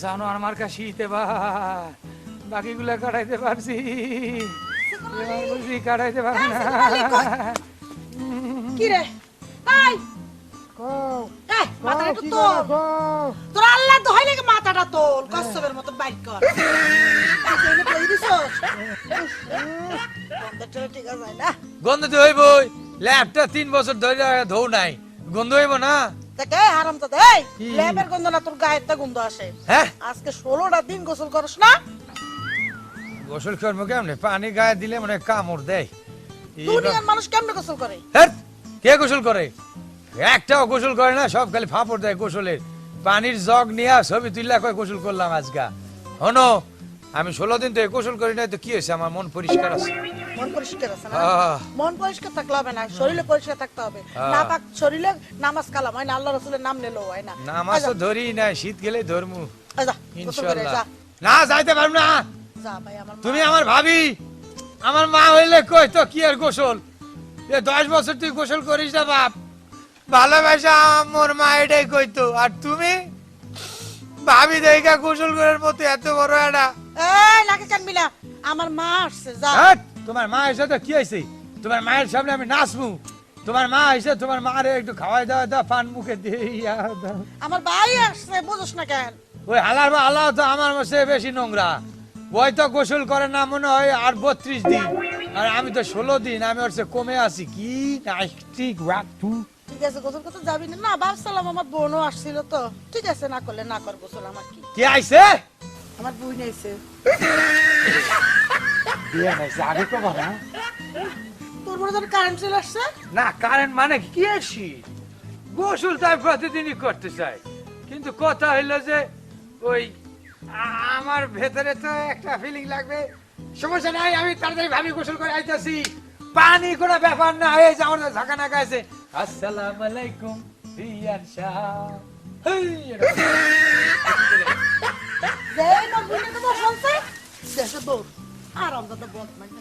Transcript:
জানো আমার কাছে শীতে বা বাকিগুলা কাটাইতে পারছি এবার বুঝি কাটাইতে পারছি না কি রে এই এই মাথাটা একটু তোল তোর আল্লাহ তো হয় নাকি মাথাটা তোল কচ্ছপের মতো বাইক কর এনে কই দিছস গন্ধটা ঠিক আছে না গন্ধ তো হইবই ল্যাপটা 3 বছর ধরে ধৌ নাই গন্ধ হইব না দেখে হারাম তো এই ল্যাবের গন্ধ না তোর গায়ের তা গন্ধ আসে হ্যাঁ আজকে 16টা দিন গোসল করছ না গোসল করবো কেমনে পানি গায়ে দিলে মানে কামড় দেয় দুনিয়ার মানুষ কেমনে গোসল করে হ্যাঁ কে গোসল করে একটাও গোসল করে না সব খালি ফাপড় দেয় গোসলের পানির জগ নিয়ে ছবি তুললা কয় গোসল করলাম আজকা হনো আমি 16 দিন তো গোসল করি নাই তো কি হয়েছে আমার মন পরিষ্কার আছে মন পরিষ্কার আছে না মন পরিষ্কার থাকলে হবে না শরীরে পরিষ্কার থাকতে হবে না পাক শরীরে নামাজ কালাম হয় না আল্লাহ রাসূলের নাম নিলেও হয় না নামাজ তো ধরি না শীত গেলে ধর্মু যা ইনশাআল্লাহ না যাইতে পারব না যা ভাই আমার তুমি আমার ভাবি আমার মা হইলে কই তো কি আর গোসল এ 10 বছর তুই গোসল করিস না বাপ ভালোবাসা মোর মা এটাই কইতো আর তুমি ভাবি দেখা গোসল করার মতো এত বড় একটা এই লাগে কানবি না আমার মা আসছে যা তোমার মা এসে তো কি হইছে তোমার মায়ের সামনে আমি নাচবো তোমার মা এসে তোমার মারে একটু খাওয়াই দাও পান মুখে দিয়া দাও আমার ভাই আসছে বুঝছ না কেন ওই হালার বা হালা তো আমার মাসে বেশি নোংরা ওই তো গোসল করে না মনে হয় আর 32 দিন আর আমি তো 16 দিন আমি ওর চেয়ে কমে আছি কি ঠিক ঠিক আছে গোসল করতে যাবি না না ভাবছিলাম আমার বোনও আসছিল তো ঠিক আছে না করলে না কর গোসল আমার কি কে আইছে আমার বোন আইছে বিয়ে নাইছে আগে তো বলা তোর মনে হয় কারেন্ট চলে আসছে না কারেন্ট মানে কি আসি গোসল তাই প্রতিদিনই করতে চাই কিন্তু কথা হইলো যে ওই আমার ভেতরে তো একটা ফিলিং লাগবে সমস্যা নাই আমি তাড়াতাড়ি ভাবি গোসল করে আইতাছি পানি কোনো ব্যাপার না হয়ে যাও না ঝাঁকা নাকা আছে আসসালামু আলাইকুম রিয়ান শাহ যেই না বুনে তো বসলছে দেশে দৌড় আর আমরা তো বদমাইশ